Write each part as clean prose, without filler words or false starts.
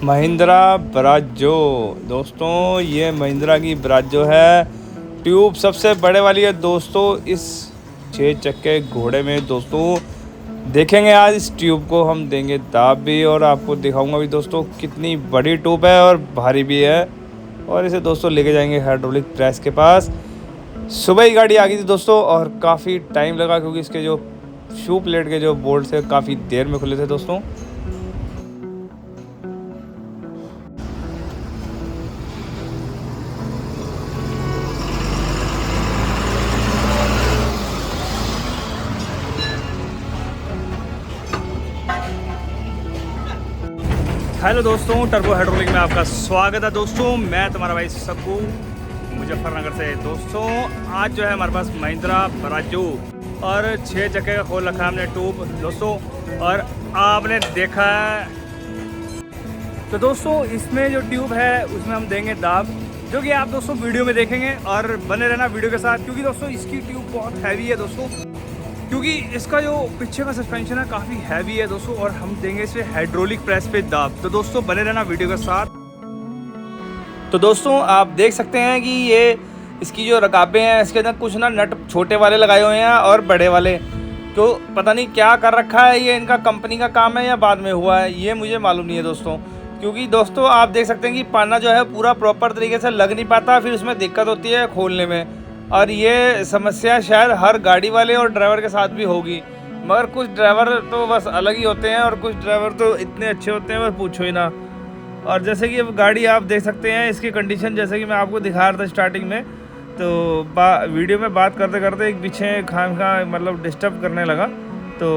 महिंद्रा ब्राजो। दोस्तों ये महिंद्रा की ब्राजो है, ट्यूब सबसे बड़े वाली है दोस्तों। इस 6 चक्के घोड़े में दोस्तों देखेंगे आज इस ट्यूब को हम देंगे दाब भी, और आपको दिखाऊंगा भी दोस्तों कितनी बड़ी ट्यूब है और भारी भी है। और इसे दोस्तों लेके जाएंगे हाइड्रोलिक प्रेस के पास। सुबह ही गाड़ी आ गई थी दोस्तों और काफ़ी टाइम लगा क्योंकि इसके जो शू प्लेट के जो बोल्ट थे काफ़ी देर में खुले थे दोस्तों। हेलो दोस्तों, टर्बो हाइड्रोलिक में आपका स्वागत है दोस्तों। मैं तुम्हारा भाई सब्बू मुजफ्फरनगर से। दोस्तों आज जो है हमारे पास महिंद्रा ब्राजो और 6 चक्के का खोल रखा है हमने ट्यूब दोस्तों, और आपने देखा है। तो दोस्तों इसमें जो ट्यूब है उसमें हम देंगे दाब, जो कि आप दोस्तों वीडियो में देखेंगे और बने रहना वीडियो के साथ, क्योंकि दोस्तों इसकी ट्यूब बहुत हैवी है दोस्तों, क्योंकि इसका जो पीछे का सस्पेंशन है काफ़ी हैवी है दोस्तों, और हम देंगे इसे हाइड्रोलिक प्रेस पे दाब। तो दोस्तों बने रहना वीडियो के साथ। तो दोस्तों आप देख सकते हैं कि ये इसकी जो रकाबें हैं, इसके अंदर कुछ ना नट छोटे वाले लगाए हुए हैं और बड़े वाले, तो पता नहीं क्या कर रखा है। ये इनका कंपनी का काम है या बाद में हुआ है, ये मुझे मालूम नहीं है दोस्तों। क्योंकि दोस्तों आप देख सकते हैं कि पाना जो है पूरा प्रॉपर तरीके से लग नहीं पाता, फिर उसमें दिक्कत होती है खोलने में। और ये समस्या शायद हर गाड़ी वाले और ड्राइवर के साथ भी होगी, मगर कुछ ड्राइवर तो बस अलग ही होते हैं और कुछ ड्राइवर तो इतने अच्छे होते हैं बस पूछो ही ना। और जैसे कि अब गाड़ी आप देख सकते हैं, इसकी कंडीशन जैसे कि मैं आपको दिखा रहा था स्टार्टिंग में, तो वीडियो में बात करते करते एक पीछे खामखा मतलब डिस्टर्ब करने लगा, तो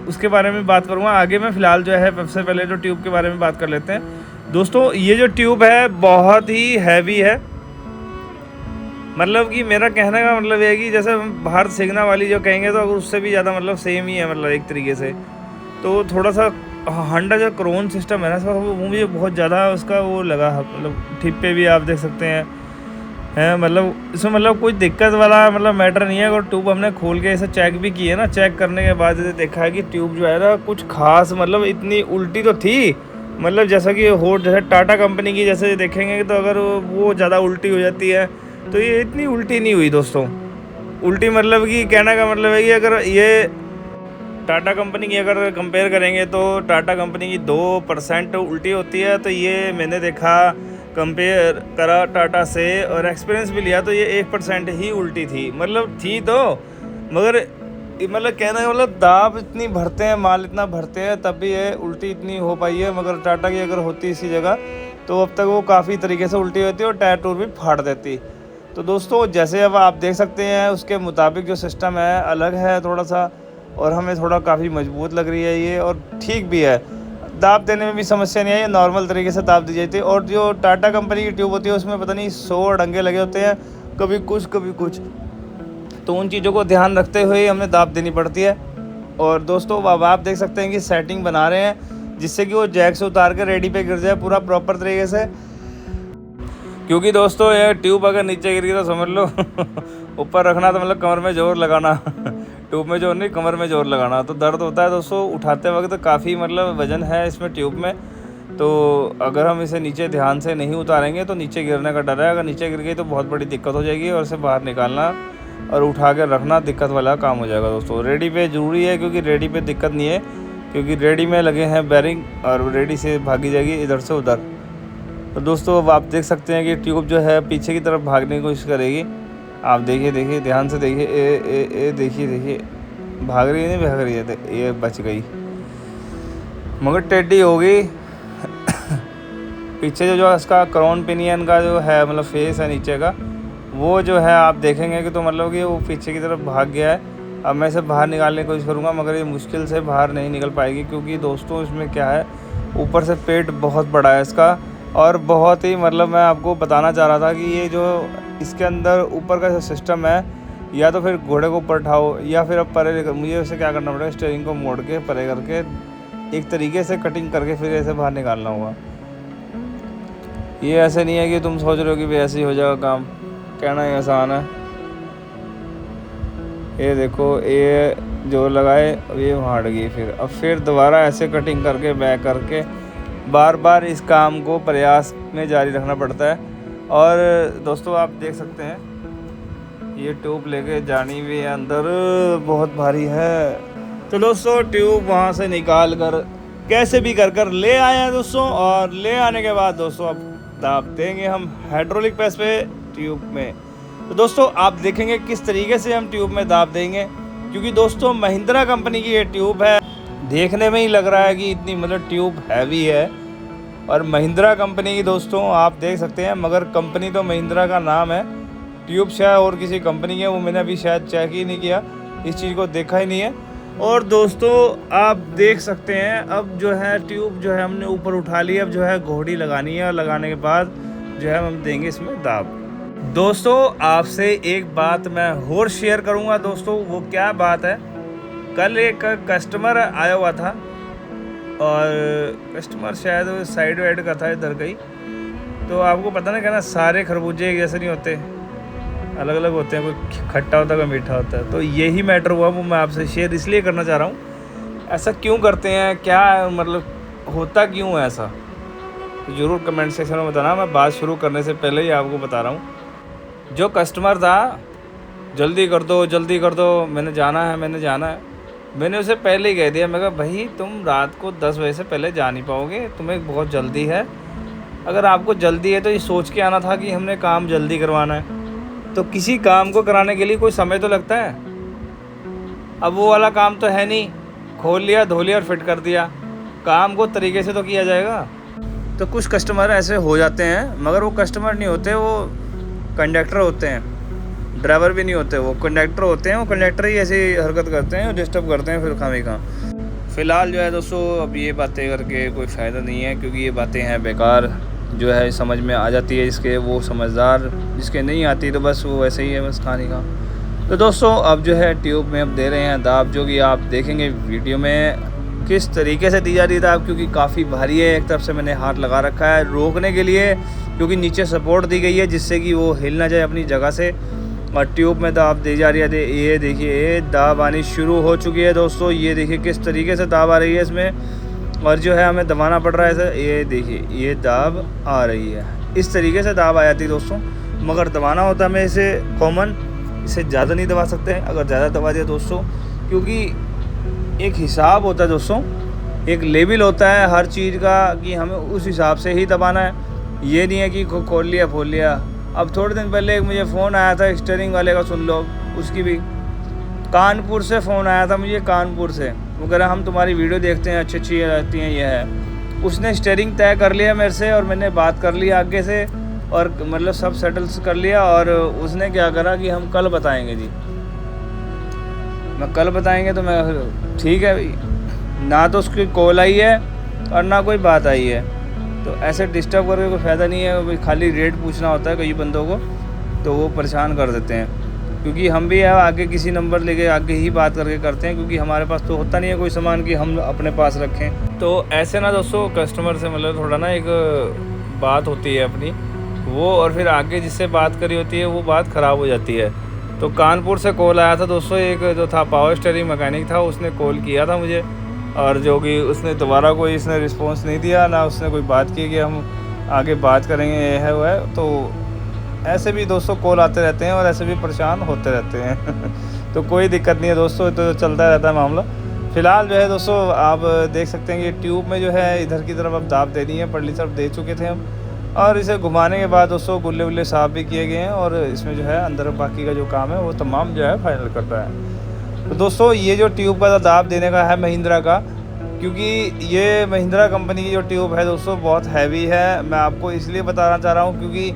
उसके बारे में बात करूँगा आगे। मैं फ़िलहाल जो है सबसे पहले जो ट्यूब के बारे में बात कर लेते हैं दोस्तों। ये जो ट्यूब है बहुत ही हैवी है, मतलब कि मेरा कहने का मतलब ये है कि जैसे बाहर सेगना वाली जो कहेंगे तो अगर उससे भी ज़्यादा मतलब सेम ही है, मतलब एक तरीके से। तो थोड़ा सा हांडा जो क्रोन सिस्टम है ना, वो मुझे बहुत ज़्यादा उसका वो लगा, मतलब टिप पे भी आप देख सकते हैं मतलब इसमें मतलब कोई दिक्कत वाला मतलब मैटर नहीं है। और ट्यूब हमने खोल के इसे चेक भी की है ना, चेक करने के बाद देखा है कि ट्यूब जो है ना कुछ खास मतलब इतनी उल्टी तो थी, मतलब जैसा कि हो जैसे टाटा कंपनी की जैसे देखेंगे तो अगर वो ज़्यादा उल्टी हो जाती है, तो ये इतनी उल्टी नहीं हुई दोस्तों। उल्टी मतलब कि कहने का मतलब है कि अगर ये टाटा कंपनी की अगर कंपेयर करेंगे तो टाटा कंपनी की 2% उल्टी होती है, तो ये मैंने देखा कंपेयर करा टाटा से और एक्सपीरियंस भी लिया, तो ये 1% ही उल्टी थी, मतलब थी तो, मगर मतलब कहना है मतलब दाब इतनी भरते हैं, माल इतना भरते हैं, तब भी ये उल्टी इतनी हो पाई है। मगर टाटा की अगर होती इसी जगह तो अब तक वो काफ़ी तरीके से उल्टी होती और टायर टूर भी फाड़ देती। तो दोस्तों जैसे अब आप देख सकते हैं उसके मुताबिक जो सिस्टम है अलग है थोड़ा सा, और हमें थोड़ा काफ़ी मजबूत लग रही है ये, और ठीक भी है। दाब देने में भी समस्या नहीं है, ये नॉर्मल तरीके से दाब दी जाती है। और जो टाटा कंपनी की ट्यूब होती है उसमें पता नहीं 100 डंगे लगे होते हैं, कभी कुछ कभी कुछ, तो उन चीज़ों को ध्यान रखते हुए हमें दाब देनी पड़ती है। और दोस्तों अब आप देख सकते हैं कि सेटिंग बना रहे हैं जिससे कि वो जैक से उतार के रेडी पे गिर जाए पूरा प्रॉपर तरीके से, क्योंकि दोस्तों ये ट्यूब अगर नीचे गिर गई तो समझ लो ऊपर रखना तो मतलब कमर में जोर लगाना ट्यूब में जोर नहीं, कमर में जोर लगाना, तो दर्द होता है दोस्तों उठाते वक्त। तो काफ़ी मतलब वज़न है इसमें ट्यूब में, तो अगर हम इसे नीचे ध्यान से नहीं उतारेंगे तो नीचे गिरने का डर है। अगर नीचे गिर गई तो बहुत बड़ी दिक्कत हो जाएगी, और इसे बाहर निकालना और उठा के रखना दिक्कत वाला काम हो जाएगा दोस्तों। रेडी पे ज़रूरी है, क्योंकि रेडी पे दिक्कत नहीं है, क्योंकि रेडी में लगे हैं बैरिंग और रेडी से भागी जाएगी इधर से उधर। तो दोस्तों अब आप देख सकते हैं कि ट्यूब जो है पीछे की तरफ भागने की कोशिश करेगी। आप देखिए ध्यान से देखिए, ए देखिए भाग रही है, नहीं भाग रही है, ये बच गई मगर टेढ़ी हो गई पीछे जो इसका क्राउन पिनियन का जो है मतलब फेस है नीचे का, वो जो है आप देखेंगे कि तो मतलब कि वो पीछे की तरफ भाग गया है। अब मैं इसे बाहर निकालने की कोशिश करूँगा, मगर ये मुश्किल से बाहर नहीं निकल पाएगी, क्योंकि दोस्तों इसमें क्या है, ऊपर से पेट बहुत बड़ा है इसका, और बहुत ही मतलब मैं आपको बताना चाह रहा था कि ये जो इसके अंदर ऊपर का जो सिस्टम है, या तो फिर घोड़े को ऊपर उठाओ या फिर अब परे, मुझे उसे क्या करना पड़ेगा, स्टीयरिंग को मोड़ के परे करके एक तरीके से कटिंग करके फिर ऐसे बाहर निकालना होगा। ये ऐसे नहीं है कि तुम सोच रहे हो कि भाई ऐसे ही हो जाएगा काम, कहना ही आसान है। ये देखो ये जोर लगाए, अब ये वहाँ हट गई, फिर अब फिर दोबारा ऐसे कटिंग करके बैक करके बार बार इस काम को प्रयास में जारी रखना पड़ता है। और दोस्तों आप देख सकते हैं ये ट्यूब लेके जानी भी है अंदर, बहुत भारी है। तो दोस्तों ट्यूब वहाँ से निकाल कर कैसे भी कर ले आए हैं दोस्तों। और ले आने के बाद दोस्तों अब दाब देंगे हम हाइड्रोलिक प्रेस पे ट्यूब में। तो दोस्तों आप देखेंगे किस तरीके से हम ट्यूब में दाब देंगे, क्योंकि दोस्तों महिंद्रा कंपनी की ये ट्यूब है। देखने में ही लग रहा है कि इतनी मतलब ट्यूब हैवी है, और महिंद्रा कंपनी की दोस्तों आप देख सकते हैं, मगर कंपनी तो महिंद्रा का नाम है, ट्यूब शायद और किसी कंपनी की है, वो मैंने अभी शायद चेक ही नहीं किया, इस चीज़ को देखा ही नहीं है। और दोस्तों आप देख सकते हैं अब जो है ट्यूब जो है हमने ऊपर उठा ली, अब जो है घोड़ी लगानी है, और लगाने के बाद जो है हम देंगे इसमें दाब। दोस्तों आपसे एक बात मैं और शेयर करूंगा दोस्तों, वो क्या बात है, कल एक कस्टमर आया हुआ था, और कस्टमर शायद साइड वाइड का था इधर का ही। तो आपको पता ना कहना सारे खरबूजे एक जैसे नहीं होते, अलग अलग होते हैं, कोई खट्टा होता है कोई मीठा होता है। तो यही मैटर हुआ, वो मैं आपसे शेयर इसलिए करना चाह रहा हूँ। ऐसा क्यों करते हैं, क्या मतलब होता क्यों है ऐसा, तो ज़रूर कमेंट सेक्शन में बताना। मैं बात शुरू करने से पहले ही आपको बता रहा हूँ, जो कस्टमर था जल्दी कर दो, मैंने जाना है, मैंने उसे पहले ही कह दिया, मैं कहा भाई तुम रात को 10 बजे से पहले जा नहीं पाओगे, तुम्हें बहुत जल्दी है। अगर आपको जल्दी है तो ये सोच के आना था कि हमने काम जल्दी करवाना है। तो किसी काम को कराने के लिए कोई समय तो लगता है। अब वो वाला काम तो है नहीं, खोल लिया, धो लिया और फिट कर दिया, काम को तरीके से तो किया जाएगा। तो कुछ कस्टमर ऐसे हो जाते हैं, मगर वो कस्टमर नहीं होते, वो कंडक्टर होते हैं, ड्राइवर भी नहीं होते, वो कंडक्टर होते हैं। वो कंडक्टर ही ऐसी हरकत करते हैं, डिस्टर्ब करते हैं फिर खामी का। फ़िलहाल जो है दोस्तों अब ये बातें करके कोई फ़ायदा नहीं है, क्योंकि ये बातें हैं बेकार। जो है समझ में आ जाती है जिसके, वो समझदार, जिसके नहीं आती तो बस वो वैसे ही है, बस खाने का। तो दोस्तों अब जो है ट्यूब में अब दे रहे हैं दाब, जो कि आप देखेंगे वीडियो में किस तरीके से दी जा रही है दाब, क्योंकि काफ़ी भारी है। एक तरफ से मैंने हाथ लगा रखा है रोकने के लिए, क्योंकि नीचे सपोर्ट दी गई है जिससे कि वो हिल ना जाए अपनी जगह से, और ट्यूब में दाब दी जा रही है। ये देखिए दाब आनी शुरू हो चुकी है दोस्तों, ये देखिए किस तरीके से दाब आ रही है इसमें, और जो है हमें दबाना पड़ रहा है ऐसे। ये देखिए ये दाब आ रही है, इस तरीके से दाब आ जाती है दोस्तों, मगर दबाना होता है हमें इसे कॉमन, इसे ज़्यादा नहीं दबा सकते हैं। अगर ज़्यादा दबा दिया दोस्तों, क्योंकि एक हिसाब होता है दोस्तों, एक लेवल होता है हर चीज़ का, कि हमें उस हिसाब से ही दबाना है। ये नहीं है कि खोल लिया फोल लिया। अब थोड़े दिन पहले एक मुझे फ़ोन आया था स्टीयरिंग वाले का, सुन लो, उसकी भी कानपुर से फ़ोन आया था मुझे, कानपुर से। वो कह रहा हम तुम्हारी वीडियो देखते हैं, अच्छी रहती हैं, ये है। उसने स्टीयरिंग तय कर लिया मेरे से, और मैंने बात कर लिया आगे से, और मतलब सब सेटल्स कर लिया। और उसने क्या करा कि हम कल बताएंगे जी, मैं कल बताएंगे। तो मैं ठीक है भाई, ना तो उसकी कॉल आई है और ना कोई बात आई है, तो ऐसे डिस्टर्ब करके कोई फ़ायदा नहीं है। खाली रेट पूछना होता है कई बंदों को, तो वो परेशान कर देते हैं। क्योंकि हम भी आगे किसी नंबर लेके आगे ही बात करके करते हैं, क्योंकि हमारे पास तो होता नहीं है कोई सामान कि हम अपने पास रखें। तो ऐसे ना दोस्तों कस्टमर से मतलब थोड़ा ना एक बात होती है अपनी वो, और फिर आगे जिससे बात करी होती है वो बात ख़राब हो जाती है। तो कानपुर से कॉल आया था दोस्तों, एक जो था पावर स्टीयरिंग मैकेनिक था, उसने कॉल किया था मुझे, और जो कि उसने दोबारा कोई इसने रिस्पॉन्स नहीं दिया, ना उसने कोई बात की कि हम आगे बात करेंगे, ये है वो है। तो ऐसे भी दोस्तों कॉल आते रहते हैं, और ऐसे भी परेशान होते रहते हैं। तो कोई दिक्कत नहीं है दोस्तों, तो चलता रहता है मामला। फ़िलहाल जो है दोस्तों आप देख सकते हैं कि ट्यूब में जो है इधर की तरफ अब दाब देनी है, पड़ली तरफ दे चुके थे हम, और इसे घुमाने के बाद दोस्तों गुल्ले वुल्ले साफ़ भी किए गए हैं, और इसमें जो है अंदर बाकी का जो काम है वो तमाम जो है फाइनल करता है। तो दोस्तों ये जो ट्यूब का दाब देने का है महिंद्रा का, क्योंकि ये महिंद्रा कंपनी की जो ट्यूब है दोस्तों बहुत हैवी है। मैं आपको इसलिए बताना चाह रहा हूँ, क्योंकि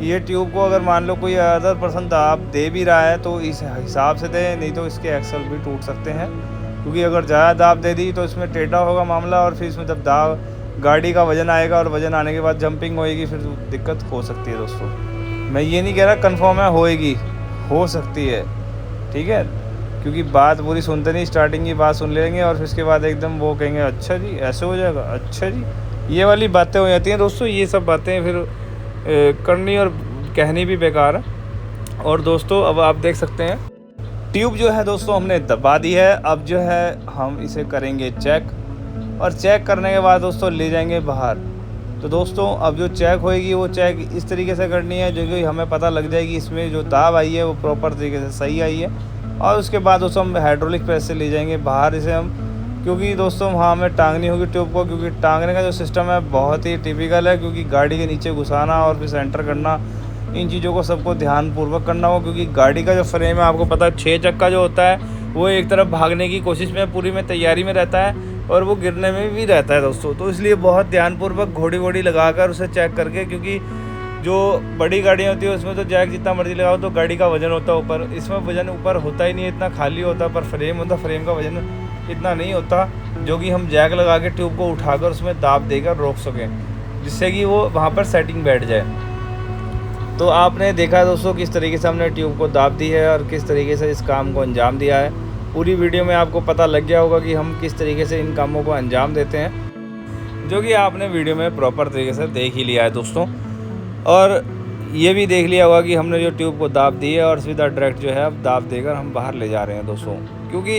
ये ट्यूब को अगर मान लो कोई अदर पर्सन दाब दे भी रहा है तो इस हिसाब से दे, नहीं तो इसके एक्सल भी टूट सकते हैं। क्योंकि अगर ज़्यादा दाब दे दी तो इसमें टेढ़ा होगा मामला, और फिर इसमें जब दाब गाड़ी का वज़न आएगा, और वज़न आने के बाद जंपिंग होएगी, फिर दिक्कत हो सकती है दोस्तों। मैं ये नहीं कह रहा कंफर्म है होएगी, हो सकती है, ठीक है, क्योंकि बात पूरी सुनते नहीं, स्टार्टिंग की बात सुन लेंगे और फिर उसके बाद एकदम वो कहेंगे अच्छा जी ऐसे हो जाएगा, अच्छा जी, ये वाली बातें हो जाती हैं दोस्तों। ये सब बातें फिर करनी और कहनी भी बेकार है। और दोस्तों अब आप देख सकते हैं ट्यूब जो है दोस्तों हमने दबा दी है। अब जो है हम इसे करेंगे चेक, और चेक करने के बाद दोस्तों ले जाएंगे बाहर। तो दोस्तों अब जो चेक होएगी वो चेक इस तरीके से करनी है जो कि हमें पता लग जाएगी इसमें जो दाब आई है वो प्रॉपर तरीके से सही आई है। और उसके बाद दोस्तों हम हाइड्रोलिक प्रेस से ले जाएंगे बाहर इसे हम, क्योंकि दोस्तों वहाँ हमें टांगनी होगी ट्यूब को, क्योंकि टांगने का जो सिस्टम है बहुत ही टिपिकल है, क्योंकि गाड़ी के नीचे घुसाना और फिर सेंटर करना, इन चीज़ों को सबको ध्यानपूर्वक करना हो। क्योंकि गाड़ी का जो फ्रेम है आपको पता है 6 चक्का जो होता है वो एक तरफ भागने की कोशिश में पूरी में तैयारी में रहता है और वो गिरने में भी रहता है दोस्तों। तो इसलिए बहुत ध्यानपूर्वक घोड़ी वोड़ी लगाकर उसे चेक करके, क्योंकि जो बड़ी गाड़ियाँ होती है उसमें तो जैक जितना मर्जी लगाओ तो गाड़ी का वज़न होता है ऊपर, इसमें वज़न ऊपर होता ही नहीं, इतना खाली होता है, पर फ्रेम होता, फ्रेम का वज़न इतना नहीं होता जो कि हम जैक लगा के ट्यूब को उठाकर उसमें दाब देकर रोक सकें, जिससे कि वो वहाँ पर सेटिंग बैठ जाए। तो आपने देखा दोस्तों किस तरीके से हमने ट्यूब को दाब दी है और किस तरीके से इस काम को अंजाम दिया है। पूरी वीडियो में आपको पता लग गया होगा कि हम किस तरीके से इन कामों को अंजाम देते हैं, जो कि आपने वीडियो में प्रॉपर तरीके से देख ही लिया है दोस्तों। और ये भी देख लिया होगा कि हमने जो ट्यूब को दाब दी है और सीधा डायरेक्ट जो है अब दाब देकर हम बाहर ले जा रहे हैं दोस्तों, क्योंकि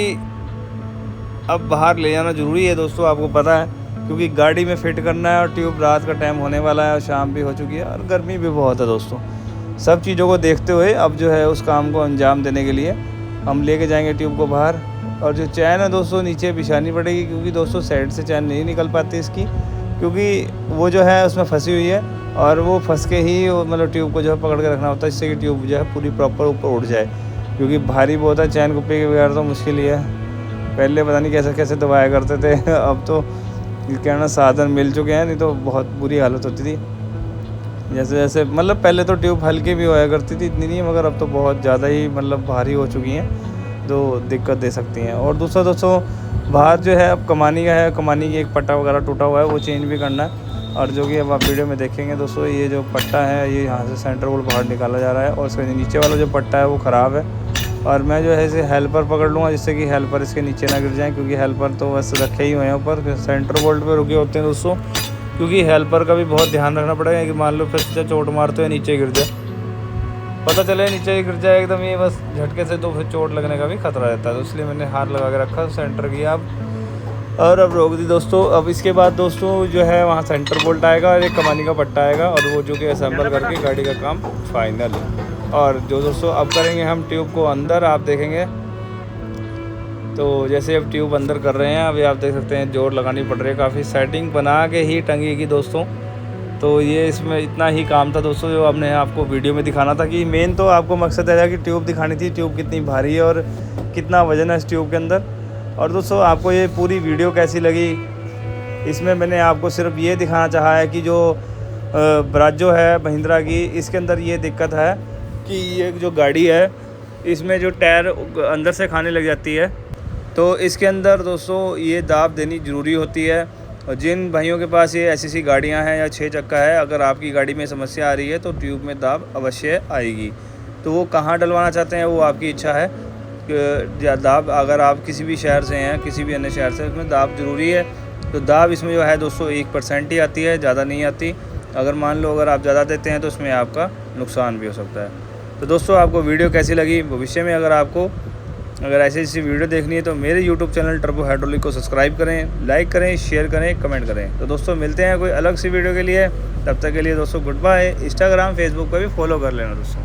अब बाहर ले जाना ज़रूरी है दोस्तों, आपको पता है, क्योंकि गाड़ी में फ़िट करना है और ट्यूब रात का टाइम होने वाला है और शाम भी हो चुकी है और गर्मी भी बहुत है दोस्तों। सब चीज़ों को देखते हुए अब जो है उस काम को अंजाम देने के लिए हम लेके जाएंगे ट्यूब को बाहर। और जो चैन है दोस्तों नीचे बिछानी पड़ेगी, क्योंकि दोस्तों साइड से चैन नहीं निकल पाती इसकी, क्योंकि वो जो है उसमें फंसी हुई है और वो फंस के ही मतलब ट्यूब को जो है पकड़ के रखना होता है, जिससे कि ट्यूब जो है पूरी प्रॉपर ऊपर उठ जाए, क्योंकि भारी बहुत है, चैन कुप्पी के बगैर तो मुश्किल ही है। पहले पता नहीं कैसे कैसे दबाया करते थे अब तो क्या ना साधन मिल चुके हैं, नहीं तो बहुत बुरी हालत होती थी। जैसे जैसे मतलब पहले तो ट्यूब हल्की भी होया करती थी, इतनी नहीं, मगर अब तो बहुत ज़्यादा ही मतलब भारी हो चुकी हैं, तो दिक्कत दे सकती हैं। और दूसरा दोस्तों बाहर जो है अब कमानी का है, कमानी की एक पट्टा वगैरह टूटा हुआ है, वो चेंज भी करना है। और जो कि अब आप वीडियो में देखेंगे दोस्तों, ये जो पट्टा है ये यहाँ से सेंटर बोल्ट बाहर निकाला जा रहा है और इसके नीचे वाला जो पट्टा है वो ख़राब है। और मैं जो है इसे हेल्पर पकड़ लूँगा, जिससे कि हेल्पर इसके नीचे ना गिर जाए, क्योंकि हेल्पर तो बस रखे ही हुए हैं ऊपर, सेंटर बोल्ट पे रुके होते हैं दोस्तों, क्योंकि हेल्पर का भी बहुत ध्यान रखना पड़ेगा कि मान लो फिर से चोट मारते हुए नीचे गिर जाए, पता चले नीचे गिर जाए एकदम ये बस झटके से, तो फिर चोट लगने का भी खतरा रहता है। तो इसलिए मैंने हाथ लगा के रखा, सेंटर किया अब, और अब रोक दी दोस्तों। अब इसके बाद दोस्तों जो है वहाँ सेंटर बोल्ट आएगा और एक कमानी का पट्टा आएगा और वो जो कि असेंबल करके गाड़ी का काम फाइनल। और जो दोस्तों अब करेंगे हम ट्यूब को अंदर, आप देखेंगे तो जैसे अब ट्यूब अंदर कर रहे हैं, अभी आप देख सकते हैं जोर लगानी पड़ रही है, काफ़ी सेटिंग बना के ही टंगेगी दोस्तों। तो ये इसमें इतना ही काम था दोस्तों जो हमने आपको वीडियो में दिखाना था, कि मेन तो आपको मकसद है कि ट्यूब दिखानी थी, ट्यूब कितनी भारी है और कितना वज़न है इस ट्यूब के अंदर। और दोस्तों आपको ये पूरी वीडियो कैसी लगी, इसमें मैंने आपको सिर्फ ये दिखाना चाहा है कि जो ब्राजो है महिंद्रा की, इसके अंदर ये दिक्कत है कि ये जो गाड़ी है इसमें जो टायर अंदर से खाने लग जाती है, तो इसके अंदर दोस्तों ये दाब देनी ज़रूरी होती है। और जिन भाइयों के पास ये ऐसी गाड़ियां हैं या 6 चक्का है, अगर आपकी गाड़ी में समस्या आ रही है तो ट्यूब में दाब अवश्य आएगी। तो वो कहाँ डलवाना चाहते हैं वो आपकी इच्छा है, दाब अगर आप किसी भी शहर से हैं, किसी भी अन्य शहर से, उसमें दाब ज़रूरी है। तो दाब इसमें जो है दोस्तों 1% ही आती है, ज़्यादा नहीं आती। अगर मान लो अगर आप ज़्यादा देते हैं तो उसमें आपका नुकसान भी हो सकता है। तो दोस्तों आपको वीडियो कैसी लगी, भविष्य में अगर ऐसी वीडियो देखनी है तो मेरे YouTube चैनल टर्बो हाइड्रोलिक को सब्सक्राइब करें, लाइक करें, शेयर करें, कमेंट करें। तो दोस्तों मिलते हैं कोई अलग सी वीडियो के लिए, तब तक के लिए दोस्तों गुड बाय। इंस्टाग्राम फेसबुक पर भी फॉलो कर लेना दोस्तों।